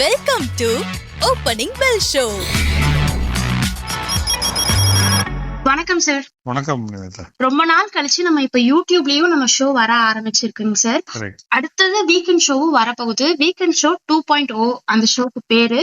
Welcome to opening bell show. வணக்கம் sir. வணக்கம் நிவேதா. ரொம்ப நாள் கழிச்சு நம்ம இப்ப யூடியூப்லயும் நம்ம ஷோ வர ஆரம்பிச்சிருக்குங்க சார். அடுத்தது வீக்கெண்ட் ஷோவும் வரப்போகுது. வீக்கெண்ட் ஷோ 2.0 அந்த ஷோக்கு பேரு.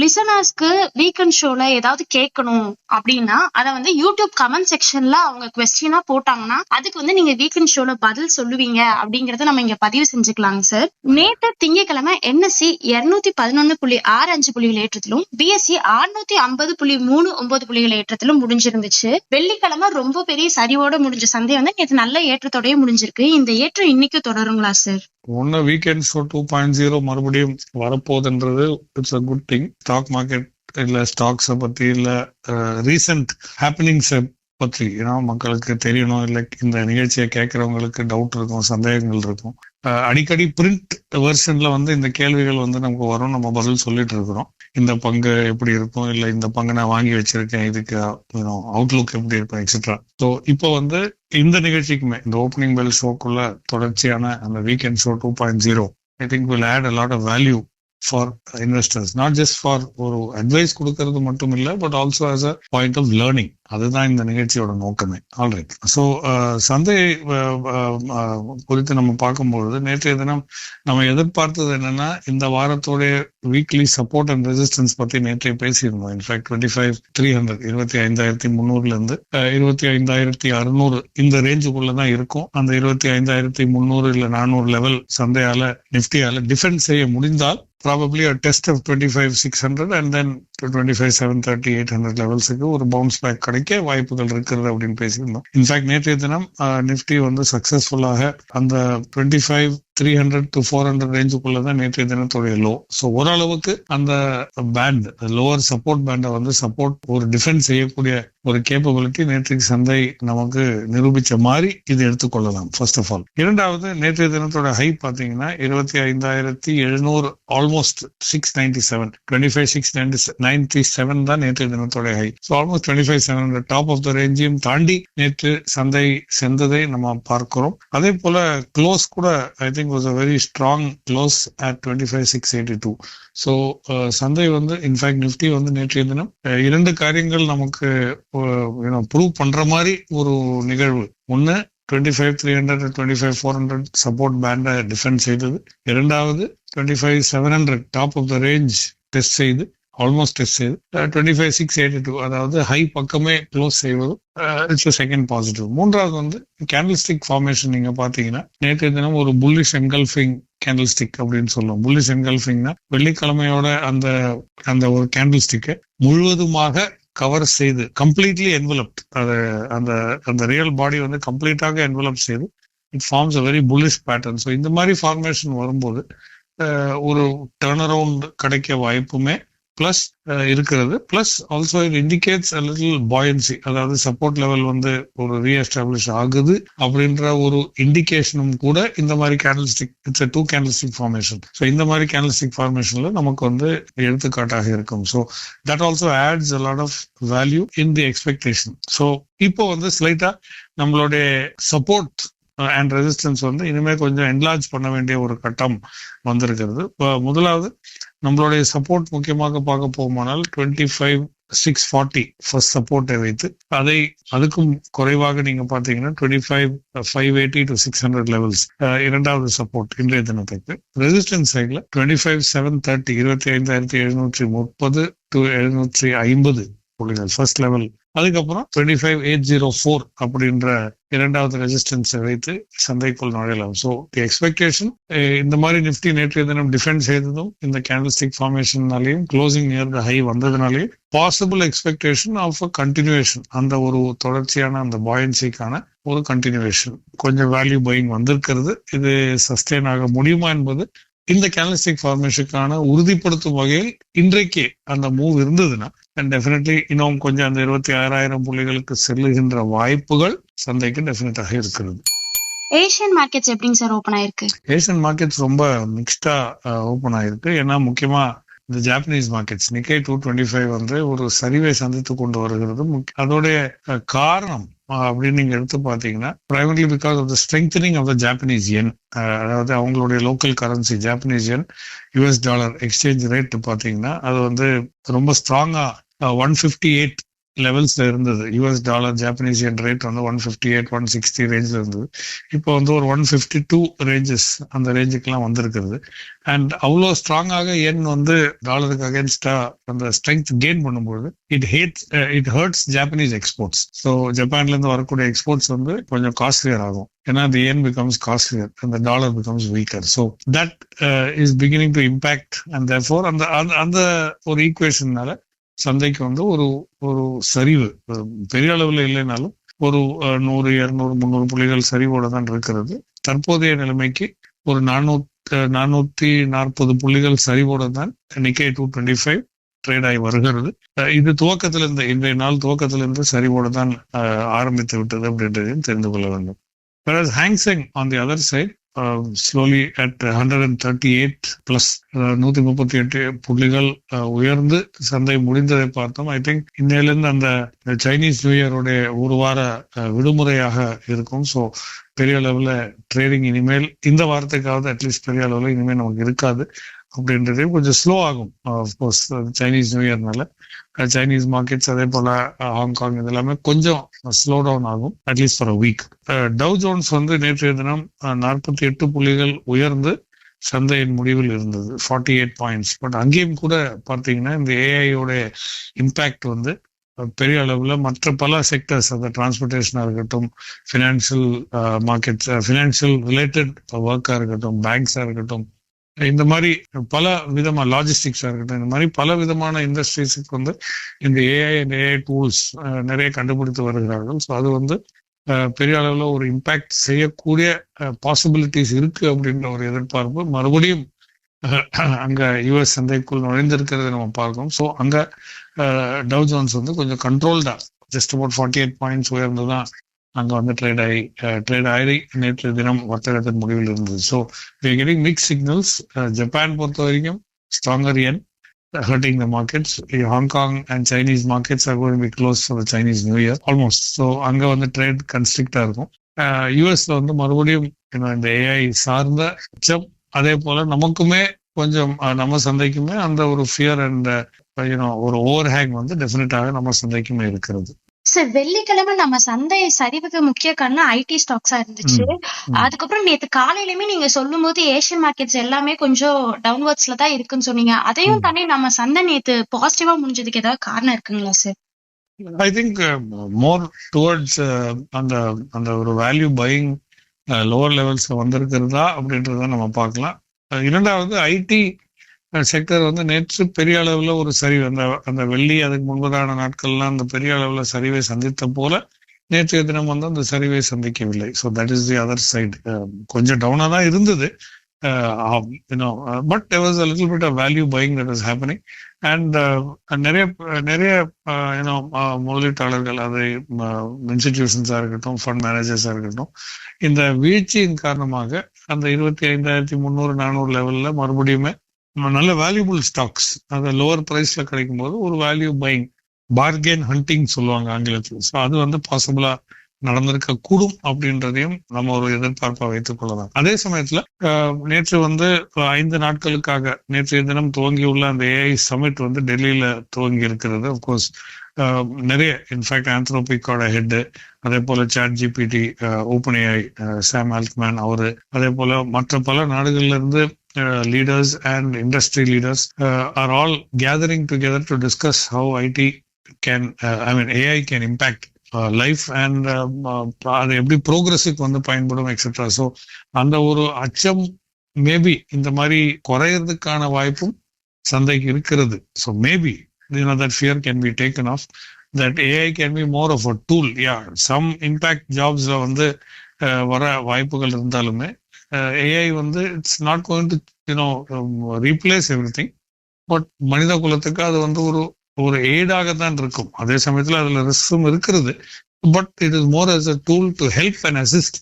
லிசனர்ஸ்க்கு வீக்கெண்ட் ஷோல ஏதாவது கேட்கணும் அப்படின்னா அதை வந்து யூடியூப் கமெண்ட் செக்ஷன்ல அவங்க குவெஸ்டினா போட்டாங்கன்னா அதுக்கு நீங்க வீக்கெண்ட் ஷோல பதில் சொல்லுவீங்க அப்படிங்கறத நம்ம இங்க பதிவு செஞ்சுக்கலாங்க சார். நேற்று திங்கட்கிழமை NSE 211.65 புள்ளிகள் ஏற்றத்திலும் BSE 650.39 புள்ளிகள் ஏற்றத்திலும் முடிஞ்சிருந்துச்சு. வெள்ளிக்கிழமை ரொம்ப பெரிய சரிவோட முடிஞ்ச சந்தை நேற்று நல்ல ஏற்றத்தோடய முடிஞ்சிருக்கு. இந்த ஏற்றம் இன்னைக்கு தொடருங்களா சார்? ஒன்னு வீக்கெண்ட் ஷோ 2.0 மறுபடியும் வரப்போகுதுன்றது it's a good thing. Stock market இல்ல ஸ்டாக்ஸ பத்தி இல்ல ரீசன்ட் ஹேப்பனிங்ஸ் பத்தி மக்களுக்கு தெரியணும். இல்ல இந்த நிகழ்ச்சியை கேட்கறவங்களுக்கு டவுட் இருக்கும், சந்தேகங்கள் இருக்கும். அடிக்கடி பிரிண்ட் வெர்ஷன்ல இந்த கேள்விகள் நமக்கு வரும். நம்ம பதில் சொல்லிட்டு இருக்கிறோம். இந்த பங்கு எப்படி இருக்கும், இல்ல இந்த பங்கு நான் வாங்கி வச்சிருக்கேன், இதுக்கு அவுட்லுக் எப்படி இருக்கும் எக்ஸெட்ரா. ஸோ இப்போ இந்த நிகழ்ச்சிக்குமே இந்த ஓப்பனிங் பெல் ஷோக்குள்ள தொடர்ச்சியான அந்த weekend show 2.0 I think will add a lot of value for investors. Not just for ஒரு அட்வைஸ் கொடுக்கறது மட்டும் இல்லை, but also as a point of learning. அதுதான் இந்த நிகழ்ச்சியோட நோக்கமே. ஆல்ரைட். ஸோ சந்தை குறித்து நம்ம பார்க்கும்பொழுது நேற்றைய தினம் நம்ம எதிர்பார்த்தது என்னன்னா, இந்த வாரத்தோடைய வீக்லி சப்போர்ட் அண்ட் ரெசிஸ்டன்ஸ் பத்தி நேற்றைய பேசியிருந்தோம். இன்ஃபேக்ட் 25,300 25,300 இருந்து 25,600 இந்த ரேஞ்சுக்குள்ளதான் இருக்கும். அந்த 25,300 இல்ல 400 லெவல் சந்தையால நிப்டியால டிஃபெண்ட் செய்ய முடிந்தால் probably a test of 25,600 and then to 25,730 800 லெவல்ஸுக்கு ஒரு பவுன்ஸ் பேக் கிடைக்க வாய்ப்புகள் இருக்கிறது அப்படின்னு பேசியிருந்தோம். இன்ஃபேக்ட் நேற்றைய தினம் நிப்டி சக்சஸ்ஃபுல்லாக அந்த 25,300 to 400 ரேஞ்சுக்குள்ளதான் நேற்றைய தினத்துடைய லோ. ஸோ ஓரளவுக்கு அந்த பேண்ட் லோவர் சப்போர்ட் பேண்டை சப்போர்ட் ஒரு டிஃபென்ஸ் செய்யக்கூடிய ஒரு கேப்பபிலிட்டி நேற்றைக்கு சந்தை நமக்கு நிரூபிச்ச மாதிரி இது எடுத்துக்கொள்ளலாம். First of all. இரண்டாவது, நேற்றைய தினத்தோட ஹை பாத்தீங்கன்னா 25,700 ஆல்மோஸ்ட் 697 25,697 தான் நேற்றைய தினத்தோட high. So almost 25,700 top of the ரேஞ்சையும் தாண்டி நேற்று சந்தை சென்றதை நம்ம பார்க்கிறோம். அதே போல க்ளோஸ் கூட I think was a very strong close at 25,682. So சந்தை இன்ஃபேக்ட் நிப்டி நேற்றைய தினம் இரண்டு காரியங்கள் நமக்கு ப்ரூவ் பண்ற மாதிரி ஒரு நிகழ்வு. ஒன்னு 25,300 25,400 சப்போர்ட் பேண்டை டிஃபெண்ட் செய்தது. இரண்டாவது 25,700 top of the range test செய்து ஆல்மோஸ்ட் டெஸ்ட் செய்து 25,682 அதாவது ஹை பக்கமே க்ளோஸ் செய்வது இட்ஸ் செகண்ட் பாசிட்டிவ். மூன்றாவது கேண்டில்ஸ்டிக் ஃபார்மேஷன் நீங்க பாத்தீங்கன்னா நேற்றைய தினம் ஒரு புல்லிஷ் என்கல்ஃபிங் கேண்டில்ஸ்டிக் அப்படின்னு சொல்லுவோம். புல்லிஷ் என்கல்ஃபிங்னா வெள்ளிக்கிழமையோட அந்த ஒரு கேண்டில்ஸ்டிக்கை முழுவதுமாக கவர் செய்து கம்ப்ளீட்லி என்வலப்ட் அந்த ரியல் பாடி கம்ப்ளீட்டாக என்வலப் செய்து it forms a very bullish pattern. So இந்த மாதிரி ஃபார்மேஷன் வரும்போது ஒரு டர்ன் அரவுண்ட் கிடைக்க வாய்ப்புமே பிளஸ் இருக்கிறது. Plus also it indicates a little buoyancy, அதாவது சப்போர்ட் லெவல் ஒரு ரீஎஸ்டாப்ளிஷ் ஆகுது அப்படின்ற ஒரு இண்டிகேஷனும் கூட இந்த மாதிரி candlestick it's 2 candlestick formation. So இந்த மாதிரி கேண்டில்ஸ்டிக் ஃபார்மேஷன்ல நமக்கு எடுத்துக்காட்டாக இருக்கும். So that also adds a lot of value in the expectation. So இப்போ ஸ்லைட்டா நம்மளுடைய சப்போர்ட் அண்ட் ரெசிஸ்டன்ஸ் இனிமே கொஞ்சம் என்லார்ஜ் பண்ண வேண்டிய ஒரு கட்டம் வந்திருக்கிறது. முதலாவது நம்மளுடைய சப்போர்ட் முக்கியமாக பார்க்க போகுமானால் 25,640 ஃபர்ஸ்ட் சப்போர்ட்டை வைத்து அதுக்கும் குறைவாக நீங்க பாத்தீங்கன்னா 25,580 to 600 லெவல்ஸ் இரண்டாவது சப்போர்ட் இன்றைய தினத்துக்கு. ரெசிஸ்டன்ஸ் சைட்ல 25,730 25,730 to 750 புள்ளிகள் ஃபர்ஸ்ட் லெவல். அதுக்கப்புறம் 25,804 அப்படின்ற இரண்டாவது ரெசிஸ்டன்ஸை வைத்து சந்தைக்குள் நுழையலாம். ஸோ தி எக்ஸ்பெக்டேஷன் இந்த மாதிரி நிப்டி நேற்றைய தினம் டிஃபெண்ட் செய்ததும் இந்த கேண்டில்ஸ்டிக் ஃபார்மேஷன்னாலையும் க்ளோசிங் நியர் த ஹை வந்ததுனாலையும் possible expectation of a continuation, அந்த ஒரு தொடர்ச்சியான அந்த பாயன்சிக்கான ஒரு கண்டினியூவேஷன், கொஞ்சம் வேல்யூ பையிங் வந்திருக்கிறது. இது சஸ்டெயின் ஆக முடியுமா என்பது இந்த கேண்டில்ஸ்டிக் ஃபார்மேஷனுக்கான உறுதிப்படுத்தும் வகையில் இன்றைக்கு அந்த மூவ் இருந்ததுன்னா டெஃபினெட்லி இன்னும் கொஞ்சம் அந்த 26,000 புள்ளிகளுக்கு செல்லுகின்ற வாய்ப்புகள் சந்தைக்கு டெஃபினட்டாக இருக்கிறது. ஏசியன் மார்க்கெட்ஸ் எப்படிங்க சார் ஓபன் ஆயிருக்கு? ஏசியன் மார்க்கெட்ஸ் ரொம்ப மிக்ஸ்டா ஓபன் ஆயிருக்கு. ஏன்னா முக்கியமா இந்த ஜாப்பனீஸ் மார்க்கெட்ஸ் நிக்கை 225 ஒரு சரிவை சந்தித்து கொண்டு வருகிறது. அதோடைய காரணம் அப்படின்னு நீங்க எடுத்து பாத்தீங்கன்னா primarily because of the strengthening of the Japanese yen, அதாவது அவங்களுடைய local currency Japanese yen US dollar exchange rate பாத்தீங்கன்னா அது வந்து ரொம்ப ஸ்ட்ராங்கா 158 லெவல்ஸ்ல இருந்தது. US dollar Japanese yen rate வந்து 158 160 ரேஞ்ச்ல இருந்தது. இப்போ வந்து ஒரு 152 ரேஞ்சஸ் அந்த ரேஞ்சுக்கெல்லாம் வந்திருக்கிறது. அண்ட் அவ்வளோ ஸ்ட்ராங்காக என் வந்து டாலருக்கு அகேன்ஸ்டா அந்த ஸ்ட்ரென்த் கெயின் பண்ணும்போது it hurts Japanese exports. So ஜப்பான்ல இருந்து வரக்கூடிய எக்ஸ்போர்ட்ஸ் வந்து கொஞ்சம் காஸ்ட்லியர் ஆகும். ஏன்னா the yen becomes costlier and the dollar becomes weaker. So that is beginning to impact, and therefore அந்த ஒரு ஈக்குவேஷன்னால சந்தைக்கு வந்து ஒரு ஒரு சரிவு பெரிய அளவுல இல்லைனாலும் ஒரு 100 200 300 புள்ளிகள் சரிவோட தான் இருக்கிறது. தற்போதைய நிலைமைக்கு ஒரு 440 புள்ளிகள் சரிவோட தான் நிக்கே 225 ட்ரேட் ஆகி வருகிறது. இது துவக்கத்திலிருந்து இன்றைய நாள் துவக்கத்திலிருந்து சரிவோட தான் ஆரம்பித்து விட்டது அப்படின்றதையும் தெரிந்து கொள்ள வேண்டும். Whereas Hang Seng on the other side slowly at 138 plus 138 புள்ளிகள் உயர்ந்து சந்தை முடிந்ததை பார்த்தோம். ஐ திங்க் இன்னையிலிருந்து அந்த சைனீஸ் நியூ இயருடைய ஒரு வார விடுமுறையாக இருக்கும். ஸோ பெரிய அளவுல ட்ரேடிங் இனிமேல் இந்த வாரத்துக்காவது அட்லீஸ்ட் பெரிய அளவுல இனிமேல் நமக்கு இருக்காது அப்படின்றதே கொஞ்சம் ஸ்லோ ஆகும். அஃப்கோர்ஸ் சைனீஸ் நியூ இயர்னால சைனீஸ் மார்க்கெட்ஸ் அதே போல ஹாங்காங் இது எல்லாமே கொஞ்சம் ஸ்லோ டவுன் ஆகும் at least for a week. Dow Jones வந்து நேற்றைய தினம் 48 புள்ளிகள் உயர்ந்து சந்தையின் முடிவில் இருந்தது 48 பாயிண்ட்ஸ். பட் அங்கேயும் கூட பார்த்தீங்கன்னா இந்த ஏஐயோட இம்பேக்ட் வந்து பெரிய அளவுல மற்ற பல செக்டர்ஸ், அந்த டிரான்ஸ்போர்டேஷனா இருக்கட்டும், ஃபினான்சியல் மார்க்கெட்ஸ், ஃபினான்சியல் ரிலேட்டட் ஒர்க்கா இருக்கட்டும், பேங்க்ஸா இருக்கட்டும், இந்த மாதிரி பல விதமான லாஜிஸ்டிக்ஸா இருக்கட்டும், இந்த மாதிரி பல விதமான இண்டஸ்ட்ரீஸுக்கு வந்து இந்த ஏஐ டூல்ஸ் நிறைய கண்டுபிடித்து வருகிறார்கள். ஸோ அது வந்து பெரிய அளவுல ஒரு இம்பாக்ட் செய்யக்கூடிய பாசிபிலிட்டிஸ் இருக்கு அப்படின்ற ஒரு எதிர்பார்ப்பு மறுபடியும் அங்க யுஎஸ் சந்தைக்குள் நுழைந்திருக்கிறத நம்ம பார்க்கணும். ஸோ அங்க டவ் ஜோன்ஸ் வந்து கொஞ்சம் கண்ட்ரோல்டா ஜஸ்ட் அபவுட் 48 பாயிண்ட்ஸ் உயர்ந்துதான் அங்க வந்து ட்ரேட் ஆகி நேற்று தினம் வர்த்தகத்தின் முடிவில் இருந்தது. So we are getting mixed signals. Japan பொறுத்த வரைக்கும் stronger yen hurting the markets. Hong Kong and Chinese markets are going to be closed for the Chinese New Year almost. So அங்க வந்து ட்ரேட் கன்ஸ்ட்ரிக்டா இருக்கும். யூஎஸ்ல வந்து மறுபடியும் இந்த ஏஐ சார்ந்த அச்சம், அதே போல நமக்குமே கொஞ்சம் நம்ம சந்தைக்குமே அந்த ஒரு ஃபியர் அண்ட் ஒரு ஓவர் ஹேங் வந்து டெஃபினட்டாக நம்ம சந்தைக்குமே இருக்கிறது. சார், வெள்ளிக்கிழமை நம்ம சந்தை சரிவுக்கு முக்கிய காரணம் ஐடி ஸ்டாக்ஸா இருந்துச்சு. அதுக்கப்புறம் நேத்து காலையிலுமே நீங்க சொல்லும் போது ஏசியன் மார்க்கெட்ஸ் எல்லாமே கொஞ்சம் டவுன்வர்ட்ஸ்ல தான் இருக்குன்னு சொன்னீங்க. அதையும் தாண்டி நம்ம சந்தை நேத்து பாசிட்டிவா முடிஞ்சதுக்கு ஏதாவது காரணம் இருக்குங்களா sir? I think more towards அந்த ஒரு வேல்யூ பையிங் லோவர் லெவல்ஸ்ல வந்திருக்கிறதா அப்படின்றத நம்ம பார்க்கலாம். இரண்டாவது ஐடி செக்டர் வந்து நேற்று பெரிய அளவுல ஒரு சரிவு, அந்த வெள்ளி அதுக்கு முன்பதான நாட்கள்லாம் அந்த பெரிய அளவுல சரிவை சந்தித்த போல நேற்றைய தினம் வந்து அந்த சரிவை சந்திக்கவில்லை. So that is the other side. கொஞ்சம் டவுனா தான் இருந்தது, but there was a little bit of value buying that was happening. And நிறைய முதலீட்டாளர்கள், அது இன்ஸ்டிடியூஷன்ஸா இருக்கட்டும், ஃபண்ட் மேனேஜர்ஸா இருக்கட்டும், இந்த வீழ்ச்சியின் காரணமாக அந்த 25,300 400 லெவல்ல மறுபடியுமே நல்ல வேல்யூபிள் ஸ்டாக்ஸ் அது லோவர் பிரைஸ்ல கிடைக்கும் போது ஒரு வேல்யூ பையிங், பார்கெயின் ஹண்டிங் சொல்லுவாங்க ஆங்கிலத்தில். ஸோ அது வந்து பாசிபிளா நடந்திருக்க கூடும் அப்படின்றதையும் நம்ம ஒரு எதிர்பார்ப்பா வைத்துக் கொள்ளலாம். அதே சமயத்துல நேற்று வந்து 5 நாட்களுக்காக நேற்றைய தினம் துவங்கியுள்ள அந்த ஏஐ சமிட் வந்து டெல்லியில துவங்கி இருக்கிறது. அப்கோர்ஸ் நிறைய இன்ஃபேக்ட் ஆந்த்ரோபிக்கோட ஹெட், அதே போல chat GPT, open AI Sam Altman அவரு, அதே போல மற்ற பல நாடுகள்ல இருந்து leaders and industry leaders are all gathering together to discuss how IT can, AI can impact life and அது எப்படி ப்ரோக்ரஸுக்கு வந்து பயன்படும் எக்ஸெட்ரா. ஸோ அந்த ஒரு அச்சம் மேபி இந்த மாதிரி குறையறதுக்கான வாய்ப்பும் சந்தைக்கு இருக்கிறது. So maybe that fear can be taken off, that AI can be more of a tool. Some impact jobsல வந்து வர வாய்ப்புகள் இருந்தாலுமே AI வந்து it's not going to replace every thing. But மனித குலத்துக்கு அது வந்து ஒரு எய்டாக தான் இருக்கும். அதே சமயத்துல அதுல ரிஸ்க்கும் இருக்கிறது. But it is more as a tool to help and assist,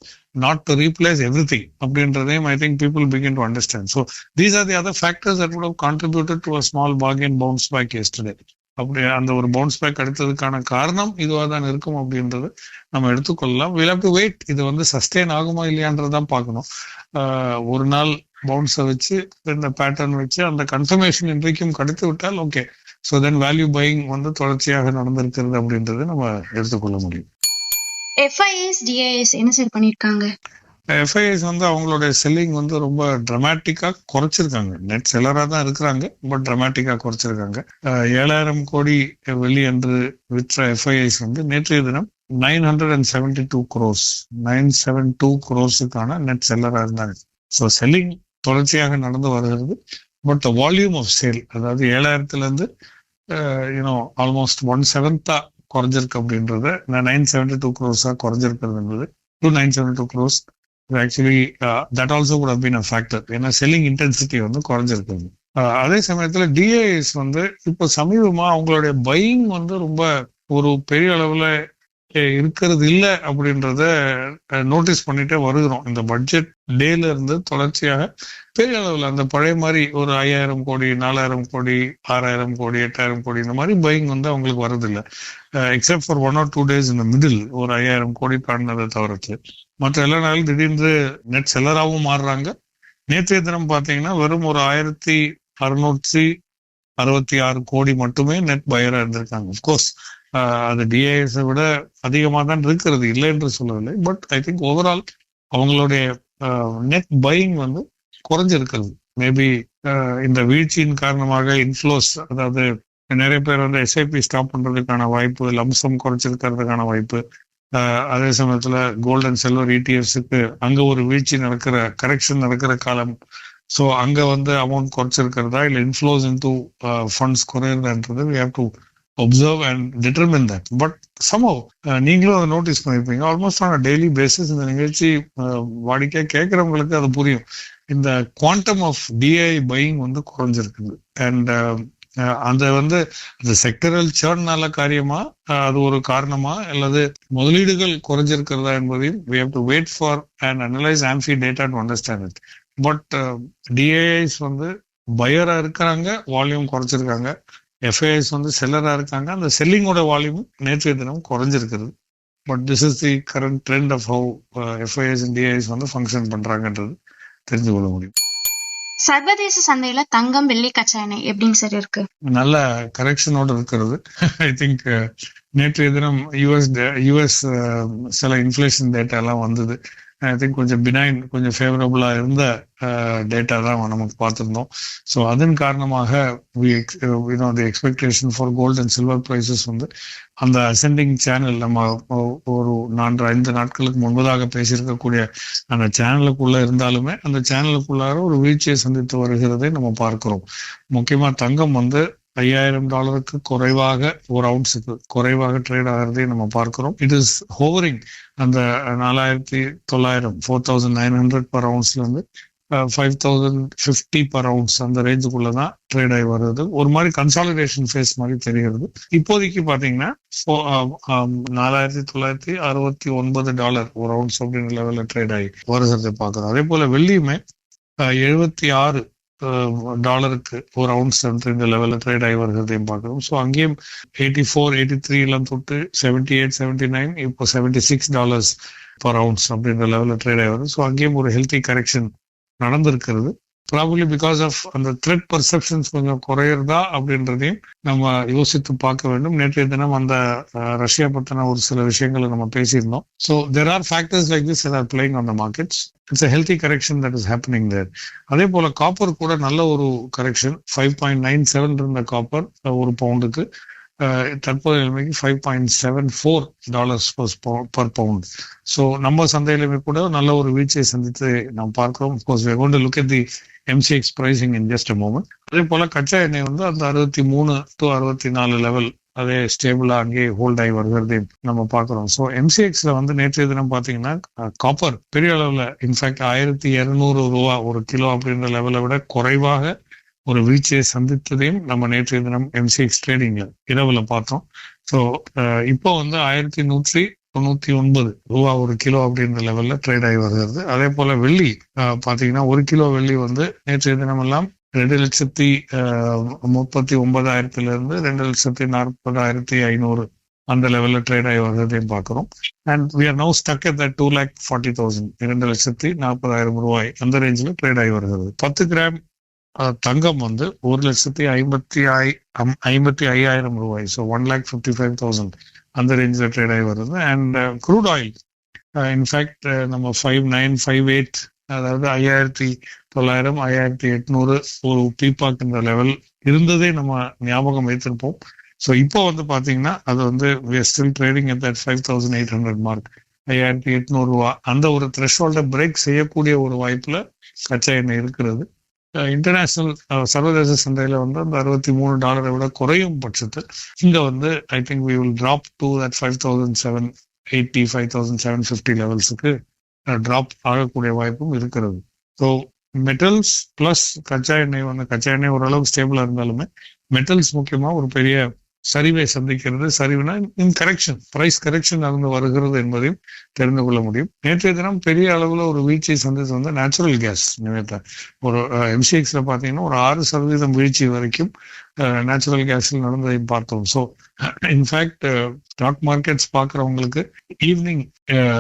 not to replace everything அப்படின்றதையும் I think people begin to understand. So these are the other factors that would have contributed to a small bargain bounce back yesterday. அப்படி அந்த ஒரு bounce back கிடைத்ததுக்கான காரணம் இதுவாக தான் இருக்கும் அப்படின்றது நம்ம எடுத்துக்கொள்ளலாம். Will have to wait. இது வந்து சஸ்டெயின் ஆகுமா இல்லையான்றதான் பார்க்கணும். ஒரு நாள் பவுன்ஸை வச்சு இந்த பேட்டர்ன் வச்சு அந்த கன்ஃபர்மேஷன் இன்றைக்கும் கிடைத்து விட்டால் okay. So then value buying வந்து தொடர்ச்சியாக நடந்திருக்கிறது அப்படின்றது நம்ம எடுத்துக்கொள்ள முடியும். FIS DIS என்ன சார் பண்ணிருக்காங்க? FIS வந்து அவங்களுடைய செல்லிங் வந்து ரொம்ப டிராமட்டிக்கா குறைச்சிருக்காங்க. நெட் செல்லரா தான் இருக்கிறாங்க, பட் டிராமட்டிக்கா குறைச்சிருக்காங்க. 7,000 கோடி வெள்ளி என்று விற்ற FIS வந்து நேற்றைய தினம் 972 crores 972 crores நெட் செல்லரா இருந்தாங்க. ஸோ செல்லிங் தொடர்ச்சியாக நடந்து வருகிறது. But the volume of sale, அதாவது 7,000 இருந்து ஆல்மோஸ்ட் 1/7 குறைஞ்சிருக்கு அப்படின்றது 972 crores குறைஞ்சிருக்கிறது. 972 crores actually that also would have been a factor. ஏன்னா செல்லிங் இன்டென்சிட்டி வந்து குறைஞ்சிருக்குது. அதே சமயத்துல DIS வந்து இப்போ சமீபமா அவங்களுடைய பையிங் வந்து ரொம்ப ஒரு பெரிய அளவுல இருக்கிறது இல்லை அப்படின்றத நோட்டீஸ் பண்ணிட்டே வருகிறோம். இந்த பட்ஜெட் டேல இருந்து தொடர்ச்சியாக பெரிய அளவுல அந்த பழைய மாதிரி ஒரு 5,000 கோடி 4,000 கோடி 6,000 கோடி 8,000 கோடி இந்த மாதிரி பையிங் வந்து அவங்களுக்கு வரதில்லை. எக்ஸப்ட் ஃபார் 1 or 2 days இந்த மிடில் ஒரு 5,000 கோடி தாண்டினதை தவிர்த்து மற்ற எல்லா நாளும் திடீர்னு நெட் செல்லராகவும் மாறுறாங்க. நேற்றைய தினம் பார்த்தீங்கன்னா வெறும் ஒரு 1,666 கோடி மட்டுமே நெட் பையரா இருந்திருக்காங்க. அப்கோர்ஸ் அது DIS விட அதிகமாக தான் இருக்கிறது, இல்லை என்று சொல்லவில்லை. பட் ஐ திங்க் ஓவரால் அவங்களுடைய நெட் பையிங் வந்து குறைஞ்சிருக்கிறது. மேபி இந்த வீழ்ச்சியின் காரணமாக இன்ஃப்ளோஸ், அதாவது நிறைய பேர் வந்து SIP ஸ்டாப் பண்றதுக்கான வாய்ப்பு, லம்சம் குறைச்சிருக்கிறதுக்கான வாய்ப்பு, அதே சமயத்துல கோல்ட் அண்ட் சில்வர் ETFs அங்க ஒரு வீழ்ச்சி நடக்கிற கரெக்ஷன் நடக்கிற காலம். ஸோ அங்க வந்து அமௌண்ட் குறைச்சிருக்கிறதா இல்லை இன்ஃப்ளோஸ் இன்டு ஃபண்ட்ஸ் குறையிறதான்றது we have to observe and determine that. But somehow நீங்களும் அதை நோட்டீஸ் பண்ணிருப்பீங்க. ஆல்மோஸ்ட் ஆன் டெய்லி பேசிஸ் இந்த நிகழ்ச்சி வாடிக்கையா கேட்கறவங்களுக்கு அது புரியும். இந்த குவாண்டம் ஆஃப் DI பையிங் வந்து குறைஞ்சிருக்குது. அண்ட் அந்த வந்து அந்த செக்டரல் சேர்னால காரியமா, அது ஒரு காரணமா, அல்லது முதலீடுகள் குறைஞ்சிருக்கிறதா என்பதையும் we have to wait for and analyze AMFI data to understand it. But DIS வந்து பையரா இருக்கிறாங்க, வால்யூம் குறைச்சிருக்காங்க. FIS வந்து செல்லரா இருக்காங்க, அந்த செல்லிங்கோட வால்யூம் நேற்றைய தினம் குறைஞ்சிருக்கிறது. But this is the current trend of how FIS and DIS வந்து ஃபங்க்ஷன் பண்றாங்கன்றது தெரிஞ்சு கொள்ள முடியும். சர்வதேச சந்தையில தங்கம், வெள்ளி, கச்சா எண்ணெய் எப்படிங்க சார் இருக்கு? நல்ல கரெக்ஷனோட இருக்கிறது. ஐ திங்க் நேற்றைய தினம் யூஎஸ் சில இன்ஃபிளேஷன் டேட்டா எல்லாம் வந்தது. ஐ திங்க் கொஞ்சம் பினைன், கொஞ்சம் ஃபேவரபுளா இருந்த டேட்டா தான் நமக்கு பார்த்துருந்தோம். ஸோ அதன் காரணமாக the expectation for gold and silver prices வந்து அந்த அசெண்டிங் சேனல், நம்ம ஒரு 4-5 நாட்களுக்கு முன்பதாக பேசியிருக்கக்கூடிய அந்த சேனலுக்குள்ள இருந்தாலுமே அந்த சேனலுக்குள்ளார ஒரு வீழ்ச்சியை சந்தித்து வருகிறதை நம்ம பார்க்கிறோம். முக்கியமா தங்கம் வந்து $5,000 குறைவாக, ஒரு அவுன்ஸுக்கு குறைவாக ட்ரேட் ஆகிறதை நம்ம பார்க்கிறோம். இட் இஸ் ஹோவரிங் அந்த 4,900 4,900 per ounceல இருந்து 5,050 per ounce அந்த ரேஞ்சுக்குள்ளதான் ட்ரேட் ஆகி வருது. ஒரு மாதிரி கன்சாலிடேஷன் ஃபேஸ் மாதிரி தெரிகிறது. இப்போதைக்கு பாத்தீங்கன்னா $4,969 ஒரு அவுன்ஸ் அப்படின்ற லெவல்ல ட்ரேட் ஆகி வருகிறதை பார்க்கிறோம். அதே போல வெள்ளியுமே $76 ஒரு அவுன்ஸ் இந்த லெவல்ல ட்ரேட் ஆகி வருகிறதையும் பார்க்கிறோம். ஸோ அங்கேயும் 84, 83 எல்லாம் தொட்டு 78, 79, இப்போ $76 per ounce அப்படின்ற லெவல்ல ட்ரேட் ஆகி வருது. ஸோ அங்கேயும் ஒரு ஹெல்த்தி கரெக்ஷன் நடந்திருக்கிறது. ப்ராபப்லி பிகாஸ் ஆஃப் அந்த த்ரெட் பர்செப்ஷன்ஸ் கொஞ்சம் குறையிறதா அப்படின்றதையும் நம்ம யோசித்து பார்க்க வேண்டும். நேற்றைய தினம் அந்த ரஷ்யா பத்தின ஒரு சில விஷயங்களை நம்ம பேசியிருந்தோம். So there are factors like this that are playing on the markets. It's a healthy correction that is happening there. அதே போல காப்பர் கூட நல்ல ஒரு கரெக்ஷன். 5.97 இருந்த காப்பர் ஒரு பவுண்டுக்கு தற்போதைய நிலைமைக்கு $5.74 per pound. ஸோ நம்ம சந்தையிலுமே கூட நல்ல ஒரு வீழ்ச்சியை சந்தித்து நாம் பார்க்கிறோம். Of course, we are going to look at the MCX pricing in just a moment. அதே போல கச்சா எண்ணெய் வந்து அந்த 63 to 64 லெவல் அதே ஸ்டேபிளா அங்கே ஹோல்ட் ஆகி வருகிறதையும் நம்ம பார்க்கிறோம். ஸோ MCXல வந்து நேற்றைய தினம் பாத்தீங்கன்னா காப்பர் பெரிய அளவுல இன்ஃபேக்ட் $1,200 ஒரு கிலோ அப்படின்ற லெவலை விட குறைவாக ஒரு வீழ்ச்சியை சந்தித்ததையும் நம்ம நேற்றைய தினம் MCX ட்ரேடிங்ல இரவுல பார்த்தோம். ஸோ இப்போ வந்து $1,199 ஒரு கிலோ அப்படின்ற லெவல்ல ட்ரேட் ஆகி வருகிறது. அதே போல வெள்ளி பாத்தீங்கன்னா 1 கிலோ வெள்ளி வந்து நேற்றைய தினம் எல்லாம் 2,39,000 2,40,500 அந்த லெவல்ல ட்ரேட் ஆகி வர்றதையும் பார்க்கிறோம். And we are now stuck at 2,40,000 2,40,000 அந்த ரேஞ்சில் ட்ரேட் ஆகி வருகிறது. 10 கிராம் தங்கம் வந்து 1,55,000 ஸோ 1,55,000 அந்த ரேஞ்சில் ட்ரேட் ஆகி வருது. அண்ட் க்ரூட் ஆயில் இன்ஃபேக்ட் நம்ம 5,958 அதாவது 5,900 5,800 ஒரு பீப்பாக்குன்ற லெவல் இருந்ததே நம்ம ஞாபகம் வைத்திருப்போம். ஸோ இப்போ வந்து பாத்தீங்கன்னா அது வந்து we are still trading at that 5,800 mark, 5,800 அந்த ஒரு த்ரெஷ்ஹோல்டை பிரேக் செய்யக்கூடிய ஒரு வாய்ப்புல கச்சா எண்ணெய் இருக்கிறது. இன்டர்நேஷனல் சர்வதேச சந்தையில வந்து அந்த $63 விட குறையும் பட்சத்தில் இங்க வந்து I think we will drop to that 5,780 5,750 லெவல்ஸுக்கு டிராப் ஆகக்கூடிய வாய்ப்பும் இருக்கிறது. ஸோ மெட்டல்ஸ் பிளஸ் கச்சா எண்ணெய் வந்து கச்சா எண்ணெய் ஓரளவுக்கு ஸ்டேபிளா இருந்தாலுமே மெட்டல்ஸ் முக்கியமா ஒரு பெரிய சரிவை சந்திக்கிறது. சரிவுனா இன் கரெக்ஷன், பிரைஸ் கரெக்ஷன் நடந்து வருகிறது என்பதையும் தெரிந்து கொள்ள முடியும். நேற்றைய தினம் பெரிய அளவுல ஒரு வீழ்ச்சியை சந்தித்து வந்து நேச்சுரல் கேஸ் நினைத்த ஒரு MCXல பாத்தீங்கன்னா ஒரு 6% வீழ்ச்சி வரைக்கும் நேச்சுரல் கேஸில் நடந்ததையும் பார்த்தோம். ஸோ இன்ஃபேக்ட் ஸ்டாக் மார்க்கெட்ஸ் பார்க்குறவங்களுக்கு ஈவினிங்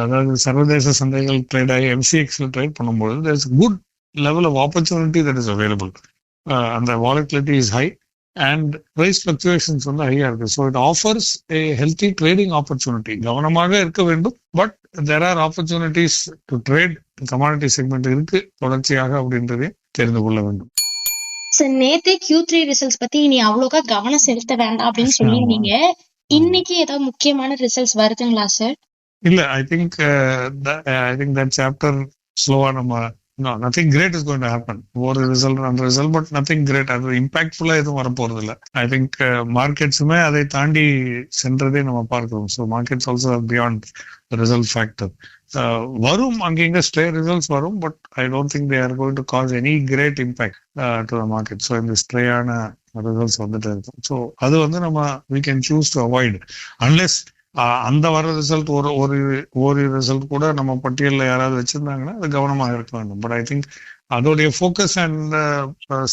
அதாவது சர்வதேச சந்தைகள் ட்ரேட் ஆகி MCXல ட்ரேட் பண்ணும்போது there is a good level of opportunity that is available. அந்த volatility is high and price fluctuations வந்து ஹையா இருக்கு. So it offers a healthy trading opportunity. கவனமாக இருக்க வேண்டும், but there are opportunities to trade. Commodity segment இருக்கு தொடர்ச்சியாக அப்படின்றதையும் தெரிந்து கொள்ள வேண்டும். சார் நேத்தே Q3 ரிசல்ட்ஸ் பத்தி நீ அவ்வளோக்கா கவனம் செலுத்த வேண்டாம் அப்படின்னு சொல்லியிருந்தீங்க. இன்னைக்கு ஏதாவது முக்கியமான ரிசல்ட்ஸ் வருதுங்களா சார்? இல்ல, ஐ திங்க் தட் சாப்டர் ஸ்லோவா நம்ம nothing great is going to happen. ஒரு ரிசல்ட் அந்த ரிசல்ட், பட் நத்திங் கிரேட், அது இம்பாக்ட்ஃபுல்லா எதுவும் வரப்போறது இல்லை. ஐ திங்க் மார்க்கெட்ஸுமே அதை தாண்டி சென்றதே நம்ம பார்க்கிறோம். So markets also beyond result factor. வரும் அங்கங்க ஸ்டே ரிசல்ட்ஸ் வரும், but I don't think they are going to cause any great impact to the market. So இந்த ஸ்ட்ரேயான ரிசல்ட்ஸ் வந்துட்டு இருக்கும். ஸோ அது வந்து நம்ம we can choose to avoid unless அந்த வர ரிசல்ட் ஒரு ரிசல்ட் கூட நம்ம பட்டியலில் யாராவது வச்சிருந்தாங்கன்னா அது கவனமாக இருக்க வேண்டும். பட் ஐ திங்க் அதோடைய ஃபோக்கஸ் அண்ட்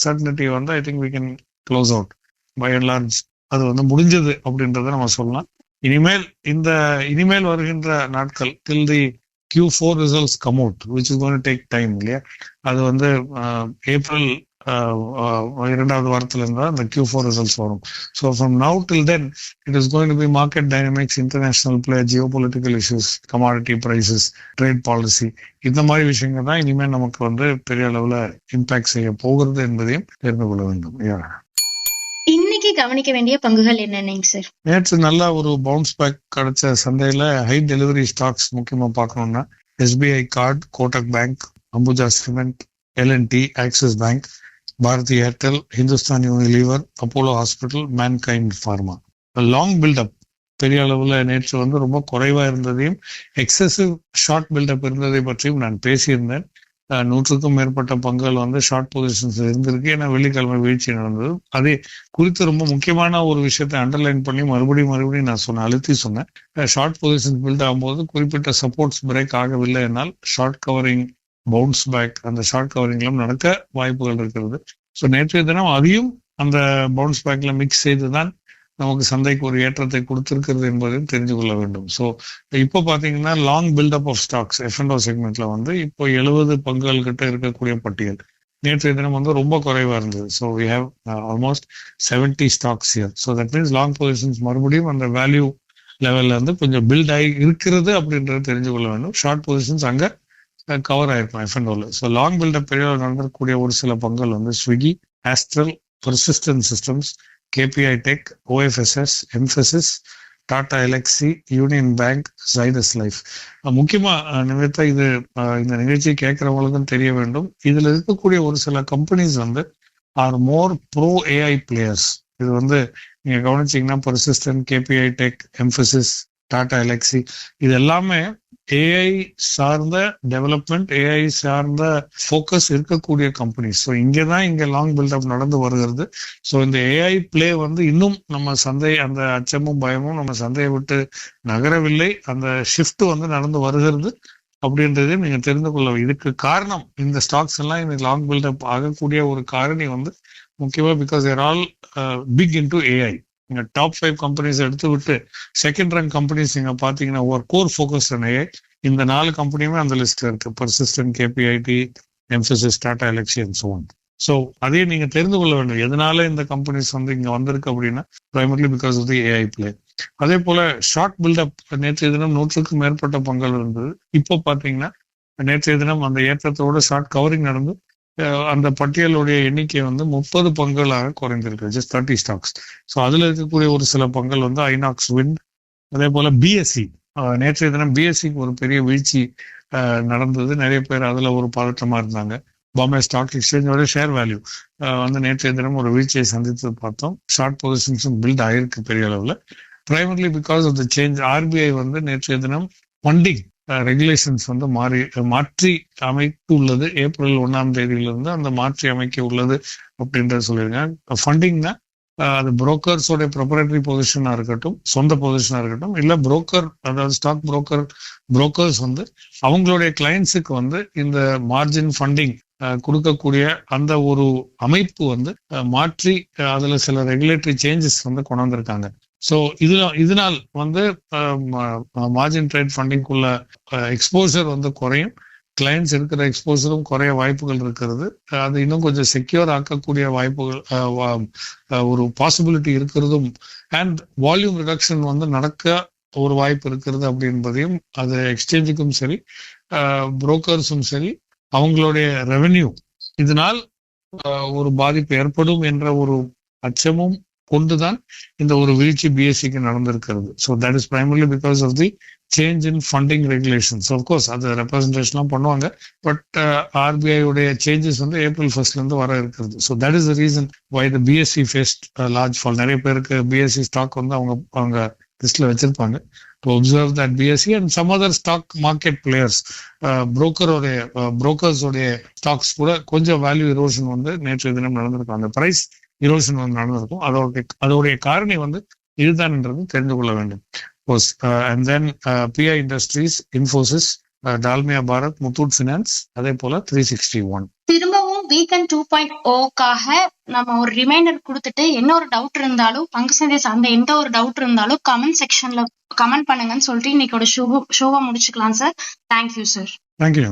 சர்டனிட்டி வந்து I think we can close out by and large. அது வந்து முடிஞ்சது அப்படின்றத நம்ம சொல்லலாம். இனிமேல் வருகின்ற நாட்கள் till the Q4 results come out, which is going to take time இல்லையா? அது வந்து ஏப்ரல் 2வது வாரத்துல இருந்தா அந்த Q4 ரிசல்ட்ஸ் வரும். So from now till then it is going to be market dynamics, international play, geopolitical issues, commodity prices, trade policy, இந்த மாதிரி விஷயங்கள் தான் இனிமேல் நமக்கு வந்து பெரிய அளவுல இம்பாக்ட் செய்ய போகிறது என்பதையும் தெரிந்து கொள்ள வேண்டும். இன்னைக்கு கவனிக்க வேண்டிய பங்குகள் என்னென்னங்க சார்? நேற்று நல்ல ஒரு பவுன்ஸ் பேக் கிடைச்ச சந்தையில ஹை டெலிவரி ஸ்டாக்ஸ் முக்கியமா பார்க்கணும்னா SBI card, Kotak bank, Ambuja cement, L&T, Axis bank, Bharti Airtel, Hindustan Unilever, Apollo hospital, Mankind pharma. Long buildup பெரிய அளவுல நேற்று வந்து ரொம்ப குறைவா இருந்ததையும் எக்ஸசிவ் ஷார்ட் பில்டப் இருந்ததை பற்றியும் நான் பேசியிருந்தேன். 100க்கும் மேற்பட்ட பங்குகள் வந்து ஷார்ட் பொசிஷன்ஸ் இருந்திருக்கு. ஏன்னா வெள்ளிக்கிழமை வீழ்ச்சி நடந்தது. அதே குறித்து ரொம்ப முக்கியமான ஒரு விஷயத்தை அண்டர்லைன் பண்ணி மறுபடியும் நான் அழுத்தி சொன்னேன். ஷார்ட் பொசிஷன்ஸ் பில்ட் ஆகும்போது குறிப்பிட்ட சப்போர்ட்ஸ் பிரேக் ஆகவில்லை என்னால் ஷார்ட் கவரிங் பவுன்ஸ் பேக் அந்த ஷார்ட் கவரிங்லாம் நடக்க வாய்ப்புகள் இருக்கிறது. ஸோ நேற்றைய தினம் அதையும் அந்த பவுன்ஸ் பேக்ல மிக்ஸ் செய்துதான் நமக்கு சந்தைக்கு ஒரு ஏற்றத்தை கொடுத்திருக்கிறது என்பதையும் தெரிஞ்சு கொள்ள வேண்டும். ஸோ இப்போ பாத்தீங்கன்னா long buildup of stocks F&O செக்மெண்ட்ல வந்து இப்போ 70 பங்குகள் கிட்ட இருக்கக்கூடிய பட்டியல் நேற்றைய தினம் வந்து ரொம்ப குறைவா இருந்தது. So we have almost 70 stocks here. So that means long positions மறுபடியும் அந்த வேல்யூ லெவல்ல வந்து கொஞ்சம் பில்ட் ஆகி இருக்கிறது அப்படின்றத தெரிஞ்சு கொள்ள வேண்டும். ஷார்ட் பொசிஷன்ஸ் அங்க கவர் ஆயிருக்கும் F&Oல. ஸோ லாங் பில்டப் பெரிய நடந்திருக்கக்கூடிய ஒரு சில பங்குகள் வந்து Swiggy, astral, persistent systems, KPI tech, OFSS, Mphasis, Tata LXi, union bank, Zydus life. முக்கியமா நிமித்தா இது இந்த நிகழ்ச்சியை கேட்கறவங்களுக்கும் தெரிய வேண்டும். இதுல இருக்கக்கூடிய ஒரு சில கம்பெனிஸ் வந்து are more pro AI players. இது வந்து நீங்க கவனிச்சீங்கன்னா Persistent, KPI tech, Mphasis, Tata Elxsi இது எல்லாமே AI சார்ந்த டெவலப்மெண்ட், AI சார்ந்த ஃபோக்கஸ் இருக்கக்கூடிய கம்பெனிஸ். ஸோ இங்க லாங் பில்டப் நடந்து வருகிறது. ஸோ இந்த AI பிளே வந்து இன்னும் நம்ம சந்தை அந்த அச்சமும் பயமும் நம்ம சந்தையை விட்டு நகரவில்லை. அந்த ஷிஃப்ட் வந்து நடந்து வருகிறது. அப்படின்றதையும் நீங்க தெரிந்து கொள்ள. இதுக்கு காரணம் இந்த ஸ்டாக்ஸ் எல்லாம் இந்த லாங் பில்டப் ஆகக்கூடிய ஒரு காரணி வந்து முக்கியமா because there all big into AI. நீங்க டாப் 5 கம்பெனிஸ் எடுத்து விட்டு செகண்ட் ரேங்க் கம்பெனிஸ் நீங்க பாத்தீங்கன்னா ஒரு கோர் ஃபோக்கஸ் ஏஐ. இந்த 4 கம்பெனியுமே அந்த லிஸ்ட்ல இருக்கு. Persistent, KPIT, Mphasis, Tata LXi and so on. So அதையும் நீங்க தெரிந்து கொள்ள வேண்டும். எதனால இந்த கம்பெனிஸ் வந்து இங்க வந்திருக்கு அப்படின்னா primarily because of the AI play. அதே போல ஷார்ட் பில்டப் நேற்றைய தினம் 100க்கும் மேற்பட்ட பங்குகள் இருந்தது. இப்போ பாத்தீங்கன்னா நேற்றைய தினம் அந்த ஏற்றத்தோட ஷார்ட் கவரிங் நடந்து அந்த பட்டியலுடைய எண்ணிக்கை வந்து 30 பங்குகளாக குறைந்திருக்கு. Just 30 stocks. ஸோ அதுல இருக்கக்கூடிய ஒரு சில பங்குகள் வந்து ஐநாக்ஸ் விண்ட், அதே போல பிஎஸ்சி. நேற்றைய தினம் பிஎஸ்சிக்கு ஒரு பெரிய வீழ்ச்சி நடந்தது. நிறைய பேர் அதுல ஒரு பதற்றமா இருந்தாங்க. பாம்பே ஸ்டாக் எக்ஸ்சேஞ்சோட ஷேர் வேல்யூ வந்து நேற்றைய தினம் ஒரு வீழ்ச்சியை சந்தித்து பார்த்தோம். ஷார்ட் பொசிஷன்ஸும் பில்ட் ஆயிருக்கு பெரிய அளவுல. Primarily because of the change. RBI வந்து நேற்றைய தினம் ஃபண்டிங் ரெகுலேஷன்ஸ் வந்து மாற்றி அமைக்க உள்ளது. ஏப்ரல் 1ஆம் தேதியிலிருந்து அந்த மாற்றி அமைக்க உள்ளது அப்படின்றத சொல்லியிருக்காங்க. ஃபண்டிங்னா அது புரோக்கர்ஸோட ப்ரொப்ரைட்டரி பொசிஷனா இருக்கட்டும், சொந்த பொசிஷனா இருக்கட்டும், இல்ல புரோக்கர் அதாவது ஸ்டாக் புரோக்கர்ஸ் வந்து அவங்களுடைய கிளைண்ட்ஸுக்கு வந்து இந்த மார்ஜின் ஃபண்டிங் கொடுக்கக்கூடிய அந்த ஒரு அமைப்பு வந்து மாற்றி அதுல சில ரெகுலேட்டரி சேஞ்சஸ் வந்து கொண்டு வந்திருக்காங்க. ஸோ இதனால் வந்து மார்ஜின் ட்ரேட் ஃபண்டிங்குள்ள எக்ஸ்போசர் வந்து குறையும். கிளைண்ட்ஸ் இருக்கிற எக்ஸ்போசரும் குறைய வாய்ப்புகள் இருக்கிறது. அது இன்னும் கொஞ்சம் செக்யூர் ஆக்கக்கூடிய வாய்ப்புகள் ஒரு பாசிபிலிட்டி இருக்கிறதும் அண்ட் வால்யூம் ரிடக்ஷன் வந்து நடக்க ஒரு வாய்ப்பு இருக்கிறது அப்படின்பதையும் அது எக்ஸ்சேஞ்சுக்கும் சரி புரோக்கர்ஸும் சரி அவங்களுடைய ரெவென்யூ இதனால் ஒரு பாதிப்பு ஏற்படும் என்ற ஒரு அச்சமும் கொண்டுதான் இந்த ஒரு வீழ்ச்சி பிஎஸ்சிக்கு நடந்திருக்கிறது. So that is primarily because of the change in funding regulations. Of course அது ரெப்ரஸன்டேஷன்லாம் பண்ணுவாங்க. பட் ஆர்பிஐ உடைய சேஞ்சஸ் வந்து ஏப்ரல் 1st இருந்து வர இருக்கிறது. So that is the reason why the BSE faced large fall. நிறைய பேருக்கு பிஎஸ்சி ஸ்டாக் வந்து அவங்க லிஸ்ட்ல வச்சிருப்பாங்க. To observe that BSE and some other stock market players புரோக்கர்ஸோடைய ஸ்டாக்ஸ் கூட கொஞ்சம் வேல்யூ இரோஷன் வந்து நேற்றைய தினம் நடந்திருக்கும். அந்த பிரைஸ் இரோஷன் வந்து நடந்திருக்கும். அதோடைய காரணி வந்து இதுதான் என்றது தெரிந்து கொள்ள வேண்டும். And then PI industries, Infosys, Dalmia Bharat, Muthoot finance, அதே போல 361. திரும்பவும் வீக்கெண்ட் 2.0க்காக நம்ம ஒரு ரிமைண்டர் கொடுத்துட்டு என்ன ஒரு டவுட் இருந்தாலும் பங்கு சந்தை சார்ந்த எந்த ஒரு டவுட் இருந்தாலும் கமெண்ட் செக்ஷன்ல கமெண்ட் பண்ணுங்கன்னு சொல்லிட்டு இன்னைக்கோட ஷோவை முடிச்சுக்கலாம் சார். Thank you sir. தேங்க்யூ.